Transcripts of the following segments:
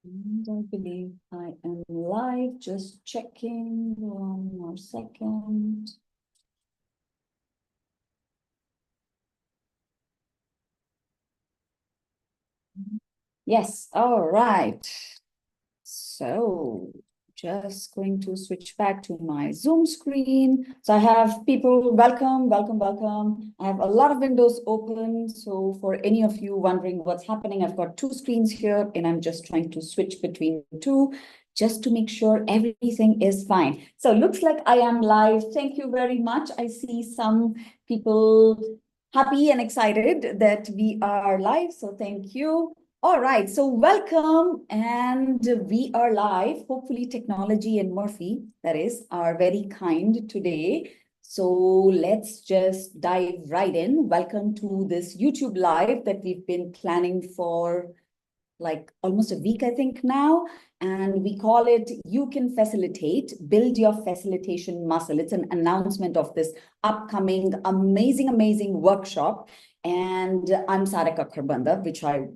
And I believe I am live, just checking 1 more second. Yes, all right. So just going to switch back to my Zoom screen. So I have people, welcome, welcome, welcome. I have a lot of windows open. So for any of you wondering what's happening, I've got two screens here and I'm just trying to switch between the two just to make sure everything is fine. So looks like I am live. Thank you very much. I see some people happy and excited that we are live. So thank you. All right, so welcome, and we are live. Hopefully, technology and Murphy, that is, are very kind today. So let's just dive right in. Welcome to this YouTube live that we've been planning for like almost a week, I think now. And we call it You Can Facilitate, Build Your Facilitation Muscle. It's an announcement of this upcoming amazing workshop. And I'm Sarika Kharbanda, which I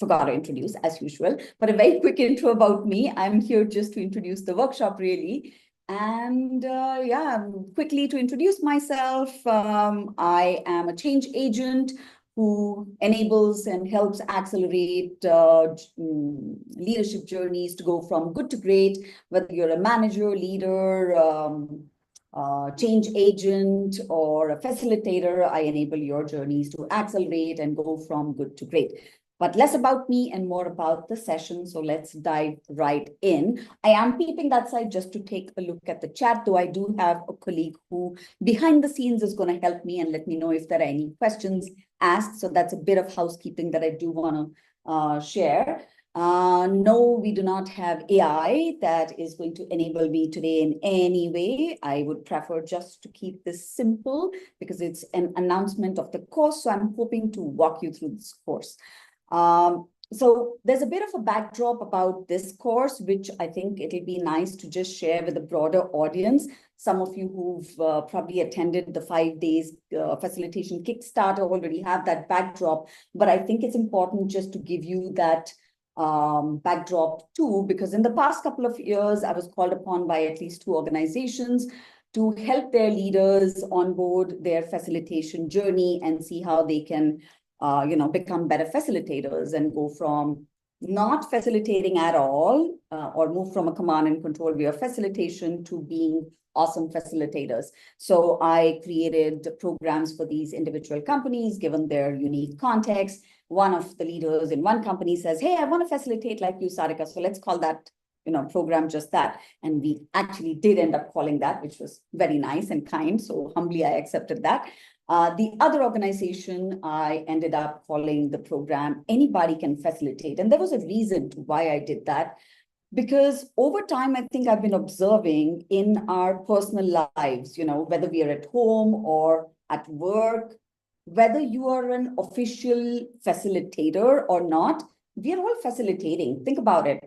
forgot to introduce as usual, but a very quick intro about me. I'm here just to introduce the workshop really. And yeah, quickly to introduce myself, I am a change agent who enables and helps accelerate leadership journeys to go from good to great, whether you're a manager, leader, change agent, or a facilitator. I enable your journeys to accelerate and go from good to great. But less about me and more about the session. So let's dive right in. I am peeping that side just to take a look at the chat, though I do have a colleague who behind the scenes is going to help me and let me know if there are any questions asked. So that's a bit of housekeeping that I do want to share. No, we do not have AI that is going to enable me today in any way. I would prefer just to keep this simple because it's an announcement of the course. So I'm hoping to walk you through this course. So there's a bit of a backdrop about this course, which I think it'll be nice to just share with a broader audience. Some of you who've probably attended the 5 days facilitation Kickstarter already have that backdrop, but I think it's important just to give you that backdrop too, because in the past couple of years, I was called upon by at least 2 organizations to help their leaders onboard their facilitation journey and see how they can become better facilitators and go from not facilitating at all or move from a command and control way of facilitation to being awesome facilitators. So I created programs for these individual companies, given their unique context. One of the leaders in one company says, hey, I want to facilitate like you, Sarika. So let's call that program just that. And we actually did end up calling that, which was very nice and kind. So humbly, I accepted that. The other organization I ended up calling the program Anybody Can Facilitate. And there was a reason to why I did that. Because over time, I think I've been observing in our personal lives, whether we are at home or at work, whether you are an official facilitator or not, we are all facilitating. Think about it.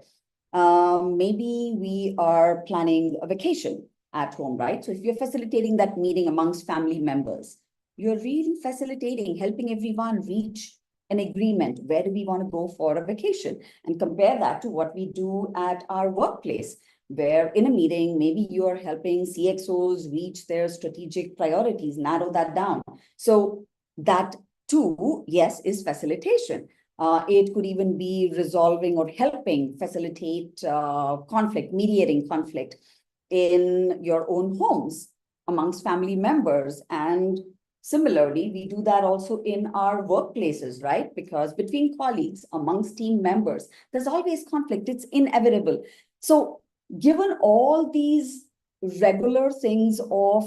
Maybe we are planning a vacation at home, right? So if you're facilitating that meeting amongst family members, you're really facilitating, helping everyone reach an agreement. Where do we want to go for a vacation? And compare that to what we do at our workplace, where in a meeting, maybe you're helping CXOs reach their strategic priorities, narrow that down. So that too, yes, is facilitation. It could even be resolving or helping facilitate conflict, mediating conflict in your own homes amongst family members. And similarly, we do that also in our workplaces, right? Because between colleagues, amongst team members, there's always conflict. It's inevitable. So given all these regular things of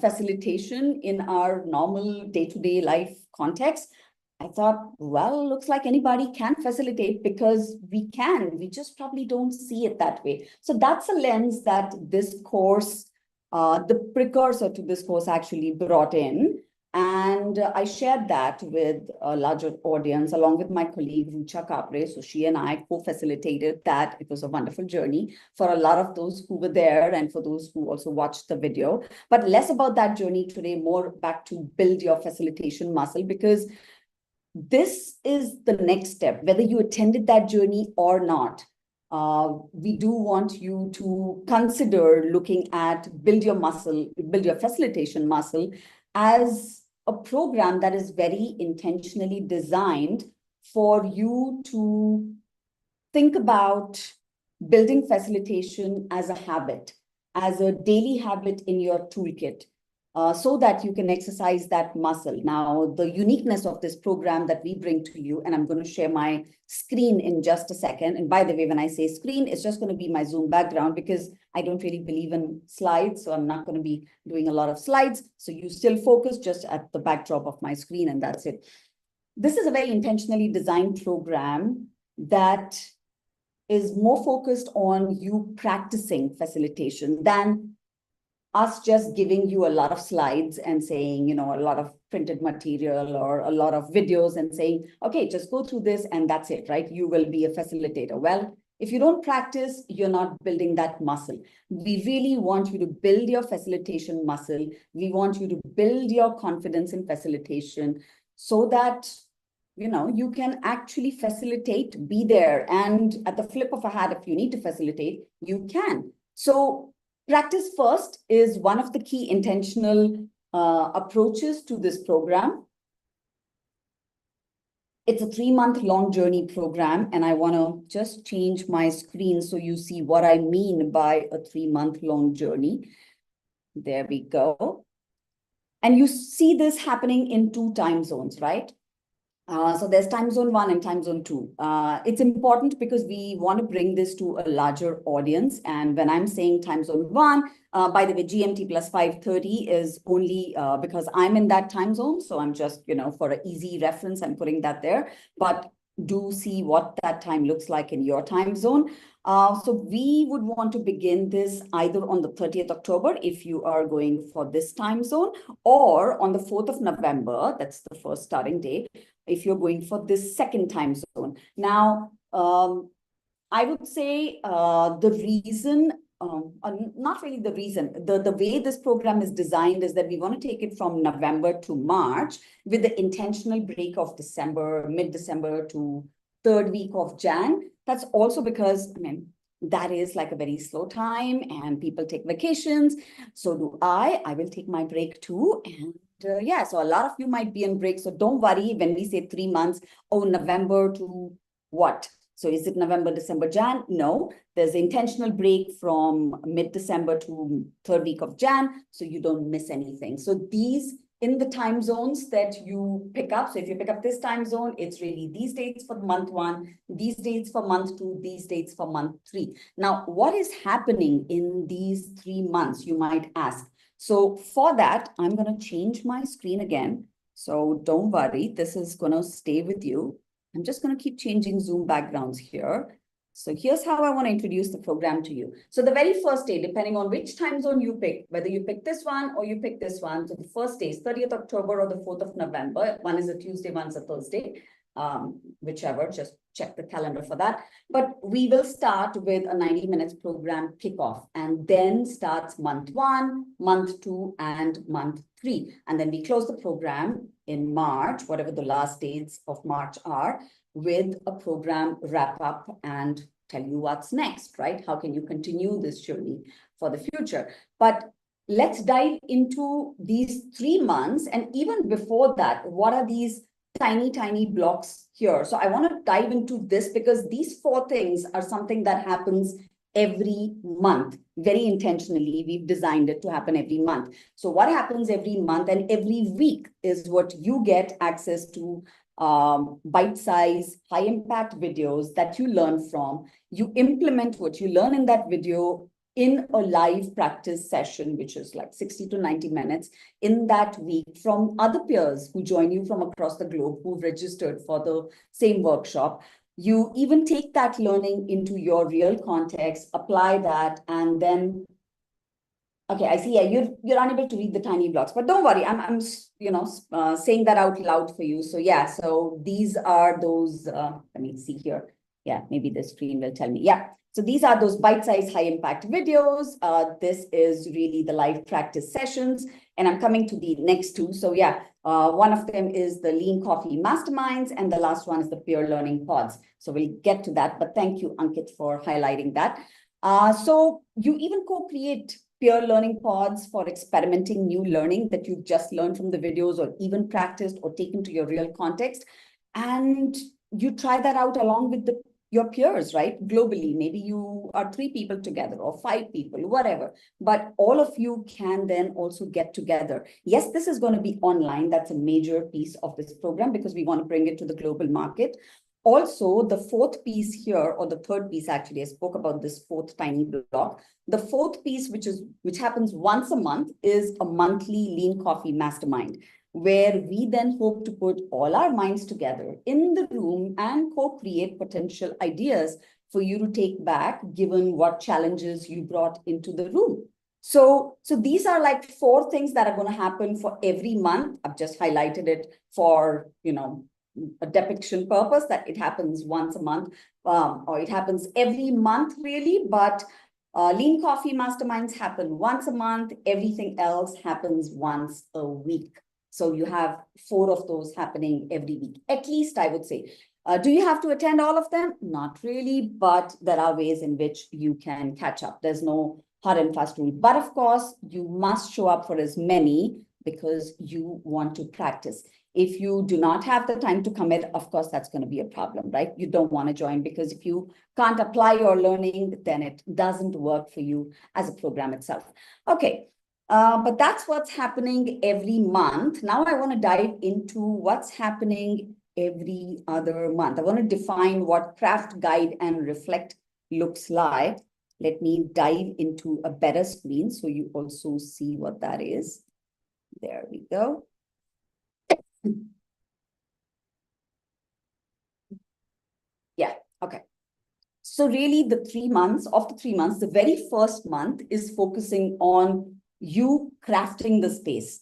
facilitation in our normal day-to-day life context, I thought, well, looks like anybody can facilitate because we can. We just probably don't see it that way. So that's a lens that this course, the precursor to this course actually brought in. And I shared that with a larger audience along with my colleague, Rucha Kapre. So she and I co-facilitated that. It was a wonderful journey for a lot of those who were there and for those who also watched the video. But less about that journey today, more back to build your facilitation muscle, because this is the next step, whether you attended that journey or not. We do want you to consider looking at build your facilitation muscle as a program that is very intentionally designed for you to think about building facilitation as a habit, as a daily habit in your toolkit, so that you can exercise that muscle. Now, the uniqueness of this program that we bring to you, and I'm going to share my screen in just a second. And by the way, when I say screen, it's just going to be my Zoom background because I don't really believe in slides. So I'm not going to be doing a lot of slides. So you still focus just at the backdrop of my screen, and that's it. This is a very intentionally designed program that is more focused on you practicing facilitation than us just giving you a lot of slides and saying, you know, a lot of printed material or a lot of videos and saying, okay, just go through this and that's it, right? You will be a facilitator. Well, if you don't practice, you're not building that muscle. We really want you to build your facilitation muscle. We want you to build your confidence in facilitation so that, you know, you can actually facilitate, be there. And at the flip of a hat, if you need to facilitate, you can. So practice first is one of the key intentional approaches to this program. It's a 3-month-long journey program, and I want to just change my screen so you see what I mean by a 3-month-long journey. There we go. And you see this happening in 2 time zones, right? So there's time zone 1 and time zone 2. It's important because we want to bring this to a larger audience. And when I'm saying time zone 1, by the way, GMT plus 5:30 is only because I'm in that time zone. So I'm just, you know, for an easy reference, I'm putting that there. But do see what that time looks like in your time zone. So we would want to begin this either on the 30th October, if you are going for this time zone, or on the 4th of November, that's the first starting day, if you're going for this second time zone. Now, I would say the reason, not really the reason, the way this program is designed is that we want to take it from November to March with the intentional break of December, mid-December to 3rd week of Jan. That's also because, I mean, that is like a very slow time and people take vacations. So do I. I will take my break too. And yeah, so a lot of you might be on break. So don't worry when we say 3 months, oh, November to what? So is it November, December, Jan? No, there's an intentional break from mid-December to 3rd week of Jan. So you don't miss anything. So these in the time zones that you pick up. So if you pick up this time zone, it's really these dates for month 1, these dates for month 2, these dates for month 3. Now, what is happening in these 3 months, you might ask? So for that, I'm going to change my screen again. So don't worry, this is going to stay with you. I'm just going to keep changing Zoom backgrounds here. So here's how I want to introduce the program to you. So the very first day, depending on which time zone you pick, whether you pick this one or you pick this one, so the first day is 30th October or the 4th of November. One is a Tuesday, one's a Thursday, whichever, just check the calendar for that. But we will start with a 90 minutes program kickoff, and then starts month 1, month 2, and month 3. And then we close the program in March, whatever the last dates of March are, with a program wrap up and tell you what's next, right? How can you continue this journey for the future? But let's dive into these 3 months. And even before that, what are these tiny blocks here? So I want to dive into this because these 4 things are something that happens every month. Very intentionally, we've designed it to happen every month. So what happens every month and every week is what you get access to, bite-sized, high-impact videos that you learn from. You implement what you learn in that video in a live practice session, which is like 60 to 90 minutes in that week from other peers who join you from across the globe who've registered for the same workshop. You even take that learning into your real context, apply that, and then, okay, I see, yeah, you're unable to read the tiny blocks, but don't worry, I'm saying that out loud for you. So yeah, so these are those, let me see here. Yeah, maybe the screen will tell me. Yeah, so these are those bite-sized high-impact videos. This is really the live practice sessions. And I'm coming to the next two. So yeah, one of them is the Lean Coffee Masterminds, and the last one is the Peer Learning Pods. So we'll get to that, but thank you, Ankit, for highlighting that. So you even co-create peer learning pods for experimenting new learning that you've just learned from the videos or even practiced or taken to your real context. And you try that out along with your peers, right? Globally, maybe you are 3 people together or 5 people, whatever. But all of you can then also get together. Yes, this is going to be online. That's a major piece of this program because we want to bring it to the global market. Also, the fourth piece here, or the third piece, actually, I spoke about this fourth tiny block. The fourth piece, which happens once a month, is a monthly Lean Coffee Mastermind, where we then hope to put all our minds together in the room and co-create potential ideas for you to take back, given what challenges you brought into the room. So these are like 4 things that are going to happen for every month. I've just highlighted it for, a depiction purpose, that it happens once a month, or it happens every month, really. But Lean Coffee Masterminds happen once a month. Everything else happens once a week. So you have 4 of those happening every week, at least, I would say. Do you have to attend all of them? Not really, but there are ways in which you can catch up. There's no hard and fast rule. But of course, you must show up for as many because you want to practice. If you do not have the time to commit, of course, that's going to be a problem, right? You don't want to join because if you can't apply your learning, then it doesn't work for you as a program itself. Okay, but that's what's happening every month. Now I want to dive into what's happening every other month. I want to define what craft, guide, and reflect looks like. Let me dive into a better screen so you also see what that is. There we go. Yeah, okay. So really the 3 months, of the 3 months, the very first month is focusing on you crafting the space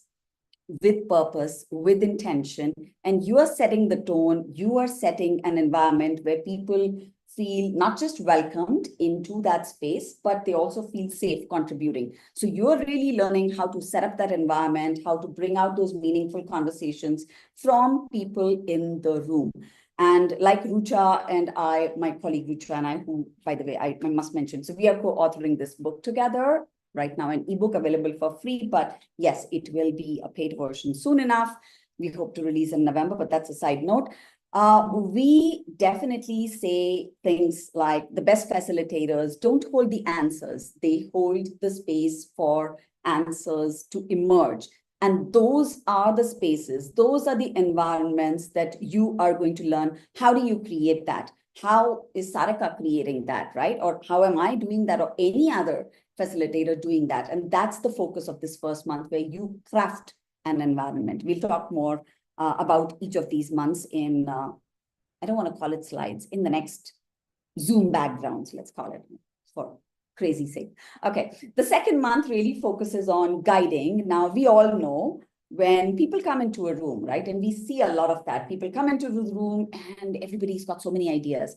with purpose, with intention, and you are setting the tone, you are setting an environment where people feel not just welcomed into that space, but they also feel safe contributing. So you're really learning how to set up that environment, how to bring out those meaningful conversations from people in the room. And like Rucha and I, my colleague Rucha and I, who, by the way, I must mention, so we are co-authoring this book together. Right now, an ebook available for free, but yes, it will be a paid version soon enough. We hope to release in November, but that's a side note. We definitely say things like the best facilitators don't hold the answers. They hold the space for answers to emerge. And those are the spaces, those are the environments that you are going to learn. How do you create that? How is Sarika creating that, right? Or how am I doing that, or any other facilitator doing that? And that's the focus of this first month, where you craft an environment. We'll talk more about each of these months in, I don't want to call it slides, in the next Zoom backgrounds, let's call it, for crazy sake. Okay, the second month really focuses on guiding. Now, we all know when people come into a room, right? And we see a lot of that. People come into the room and everybody's got so many ideas.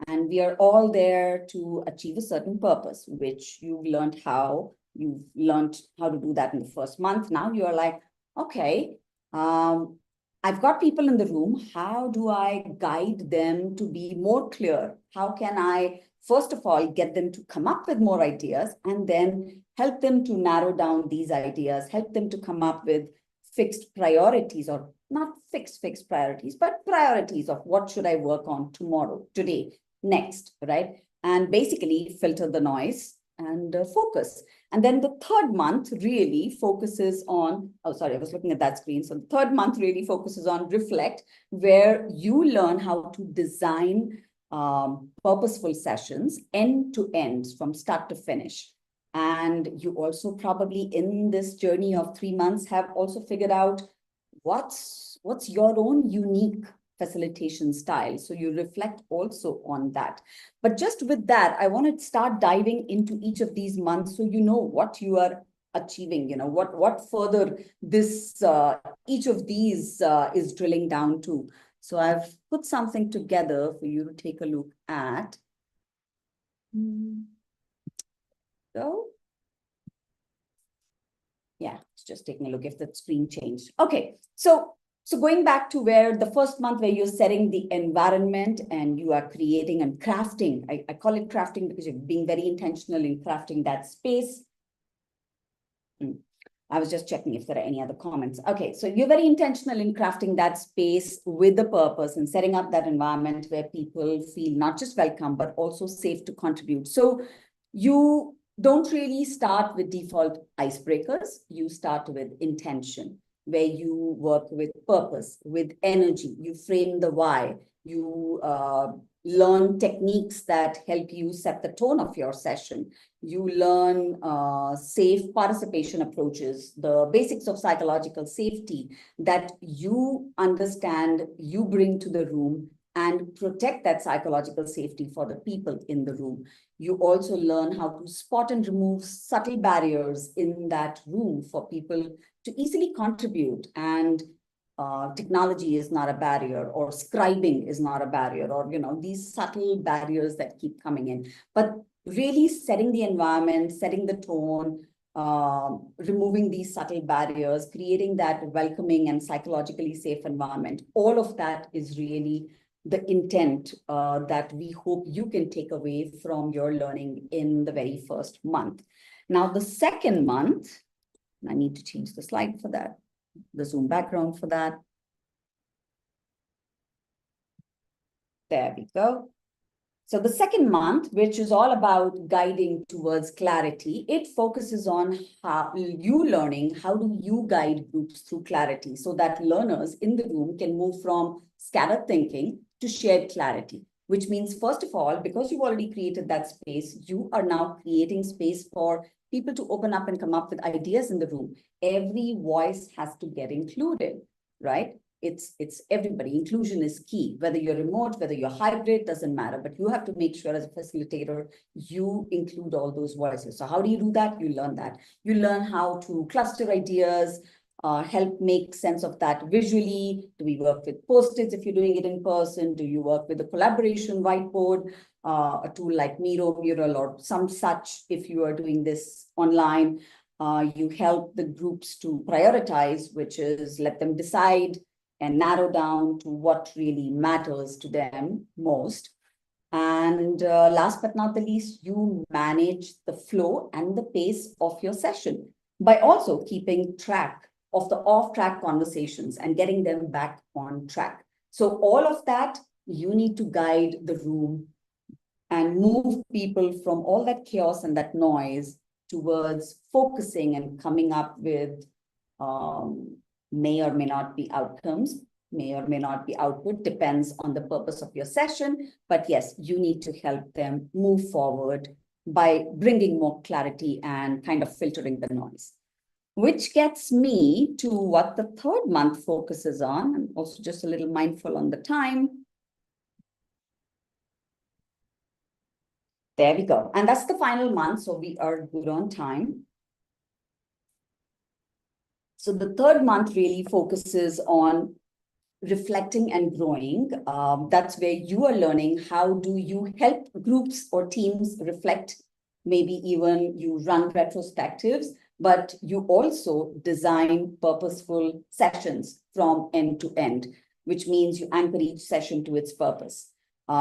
And we are all there to achieve a certain purpose, which you've learned how to do that in the first month. Now you're like, okay, I've got people in the room. How do I guide them to be more clear? How can I, first of all, get them to come up with more ideas and then help them to narrow down these ideas, help them to come up with fixed priorities, or not fixed priorities, but priorities of what should I work on tomorrow, today, next, right? And basically filter the noise and focus. And then the third month really focuses on, oh, sorry, I was looking at that screen. So the third month really focuses on reflect, where you learn how to design purposeful sessions end to end from start to finish. And you also probably in this journey of 3 months have also figured out what's your own unique facilitation style. So you reflect also on that. But just with that, I want to start diving into each of these months so you know what you are achieving, what further this each of these is drilling down to. So I've put something together for you to take a look at. So Yeah, it's just taking a look if the screen changed. Okay, so going back to where the first month where you're setting the environment and you are creating and crafting. I call it crafting because you're being very intentional in crafting that space. I was just checking if there are any other comments. Okay, so you're very intentional in crafting that space with the purpose and setting up that environment where people feel not just welcome, but also safe to contribute. So you don't really start with default icebreakers. You start with intention, where you work with purpose, with energy. You frame the why. You learn techniques that help you set the tone of your session. You learn safe participation approaches, the basics of psychological safety that you understand, you bring to the room and protect that psychological safety for the people in the room. You also learn how to spot and remove subtle barriers in that room for people to easily contribute. And technology is not a barrier, or scribing is not a barrier, or these subtle barriers that keep coming in. But really setting the environment, setting the tone, removing these subtle barriers, creating that welcoming and psychologically safe environment. All of that is really the intent that we hope you can take away from your learning in the very first month. Now, the second month, I need to change the slide for that, the Zoom background for that. There we go. So the second month, which is all about guiding towards clarity, it focuses on how you learning, how do you guide groups through clarity so that learners in the room can move from scattered thinking to shared clarity, which means, first of all, because you've already created that space, you are now creating space for people to open up and come up with ideas in the room. Every voice has to get included, right? It's everybody. Inclusion is key. Whether you're remote, whether you're hybrid, doesn't matter. But you have to make sure as a facilitator, you include all those voices. So how do you do that? You learn that. You learn how to cluster ideas, help make sense of that visually. Do we work with Post-its if you're doing it in person? Do you work with a collaboration whiteboard, a tool like Miro, Mural, or some such if you are doing this online? You help the groups to prioritize, which is let them decide and narrow down to what really matters to them most. And last but not the least, you manage the flow and the pace of your session by also keeping track of the off-track conversations and getting them back on track. So all of that, you need to guide the room and move people from all that chaos and that noise towards focusing and coming up with may or may not be outcomes, may or may not be output, depends on the purpose of your session. But yes, you need to help them move forward by bringing more clarity and kind of filtering the noise. Which gets me to what the third month focuses on. I'm also just a little mindful on the time. There we go. And that's the final month, so we are good on time. So the third month really focuses on reflecting and growing. That's where you are learning how do you help groups or teams reflect. Maybe even you run retrospectives, but you also design purposeful sessions from end to end, which means you anchor each session to its purpose.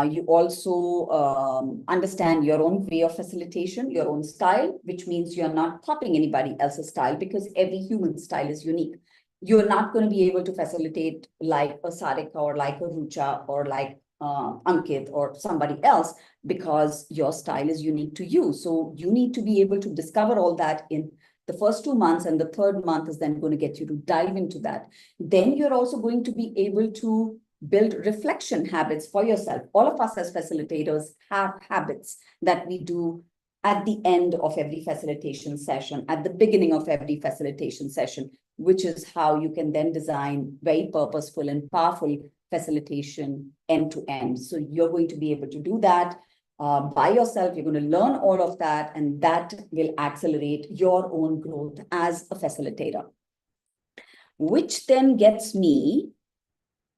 You also understand your own way of facilitation, your own style, which means you're not copying anybody else's style because every human style is unique. You're not going to be able to facilitate like a Sarika or like a Rucha or like Ankit or somebody else because your style is unique to you. So you need to be able to discover all that in the first 2 months, and the third month is then going to get you to dive into that. Then you're also going to be able to build reflection habits for yourself. All of us as facilitators have habits that we do at the end of every facilitation session, at the beginning of every facilitation session, which is how you can then design very purposeful and powerful facilitation end to end. So you're going to be able to do that by yourself. You're going to learn all of that, and that will accelerate your own growth as a facilitator. Which then gets me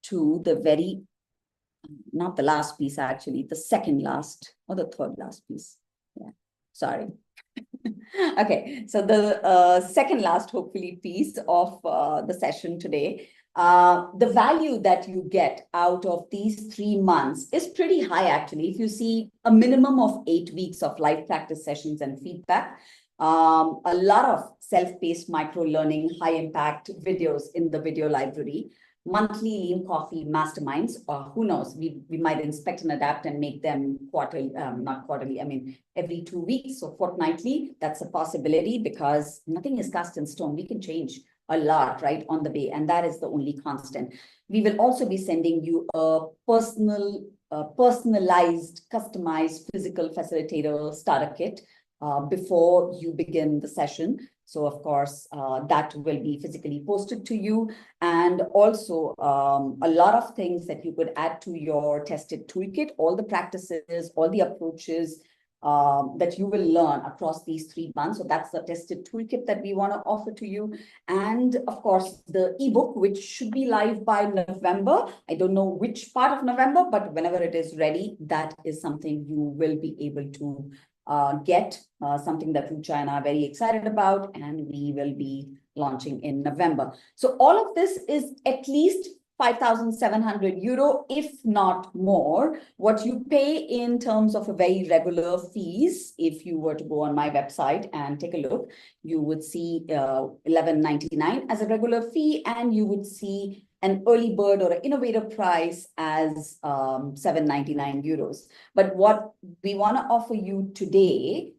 to the very, not the last piece actually, the second last or the third last piece. Yeah, sorry. Okay, so the second last, hopefully, piece of the session today, the value that you get out of these 3 months is pretty high, actually. If you see a minimum of 8 weeks of live practice sessions and feedback, a lot of self-paced micro-learning, high-impact videos in the video library, monthly lean coffee masterminds, or who knows, we might inspect and adapt and make them quarterly, not quarterly, I mean, every 2 weeks or fortnightly. That's a possibility because nothing is cast in stone. We can change a lot, right, on the way. And that is the only constant. We will also be sending you a personalized, customized physical facilitator starter kit before you begin the session. So of course, that will be physically posted to you. And also a lot of things that you could add to your tested toolkit, all the practices, all the approaches that you will learn across these 3 months. So that's the tested toolkit that we want to offer to you. And of course, the ebook, which should be live by November. I don't know which part of November, but whenever it is ready, that is something you will be able to get, something that Rucha and I are very excited about, and we will be launching in November. So all of this is at least 5,700 euro, if not more. What you pay in terms of a very regular fees, if you were to go on my website and take a look, you would see 11.99 as a regular fee, and you would see an early bird or an innovator price as 7.99 euros. But what we want to offer you today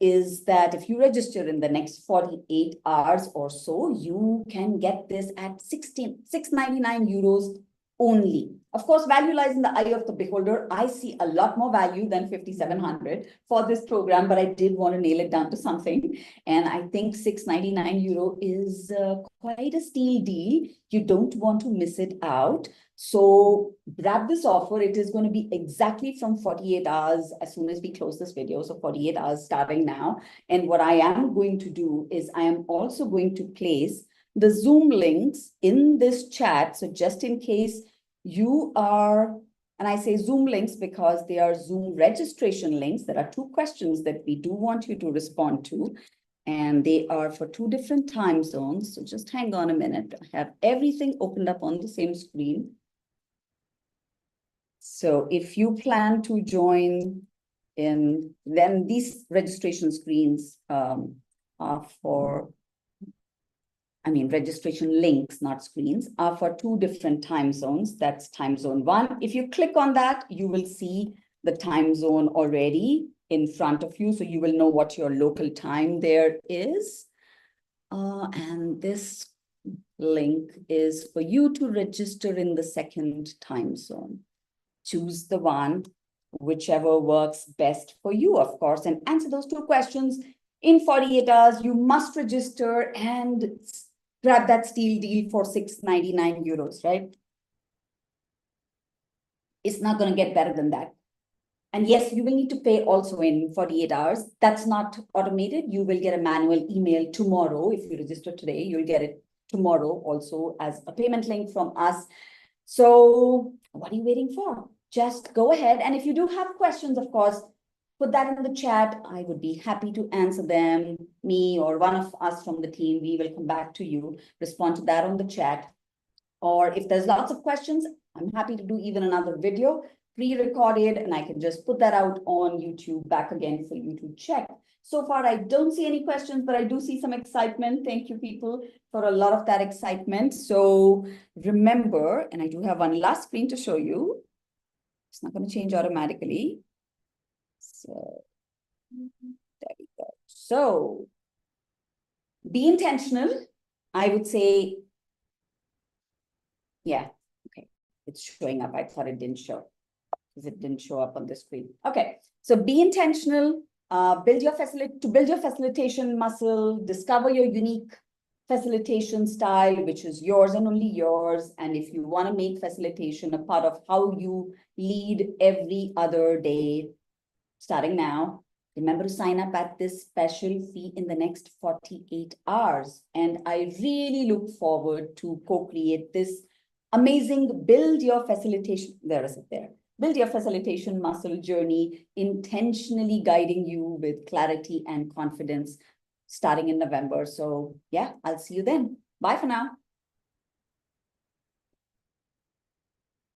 is that if you register in the next 48 hours or so, you can get this at 699 euros only. Of course, value lies in the eye of the beholder. I see a lot more value than 5,700 for this program, but I did want to nail it down to something. And I think 699 euro is quite a steal deal. You don't want to miss it out. So grab this offer. It is going to be exactly from 48 hours as soon as we close this video. So 48 hours starting now. And what I am going to do is I am also going to place the Zoom links in this chat. So just in case you are, and I say Zoom links because they are Zoom registration links. There are 2 questions that we do want you to respond to, and they are for 2 different time zones. So just hang on a minute. I have everything opened up on the same screen. So if you plan to join in, then these registration screens are for, registration links, not screens, are for 2 different time zones. That's time zone 1. If you click on that, you will see the time zone already in front of you. So you will know what your local time there is. And this link is for you to register in the 2nd time zone. Choose the one, whichever works best for you, of course, and answer those 2 questions in 48 hours. You must register and grab that steal deal for 699 euros, right? It's not going to get better than that. And yes, you will need to pay also in 48 hours. That's not automated. You will get a manual email tomorrow. If you register today, you'll get it tomorrow also as a payment link from us. So what are you waiting for? Just go ahead. And if you do have questions, of course, put that in the chat. I would be happy to answer them. Me or one of us from the team, we will come back to you, respond to that on the chat. Or if there's lots of questions, I'm happy to do even another video pre-recorded, and I can just put that out on YouTube back again for you to check. So far, I don't see any questions, but I do see some excitement. Thank you, people, for a lot of that excitement. So remember, and I do have one last screen to show you. It's not going to change automatically. So there we go. So be intentional. I would say, yeah, okay. It's showing up. I thought it didn't show because it didn't show up on the screen. Okay, so be intentional. Build your facilitation muscle. Discover your unique facilitation style, which is yours and only yours. And if you want to make facilitation a part of how you lead every other day, starting now, remember to sign up at this special fee in the next 48 hours. And I really look forward to co-create this amazing build your facilitation. There is it there. build your facilitation muscle journey, intentionally guiding you with clarity and confidence starting in November. So yeah, I'll see you then. Bye for now.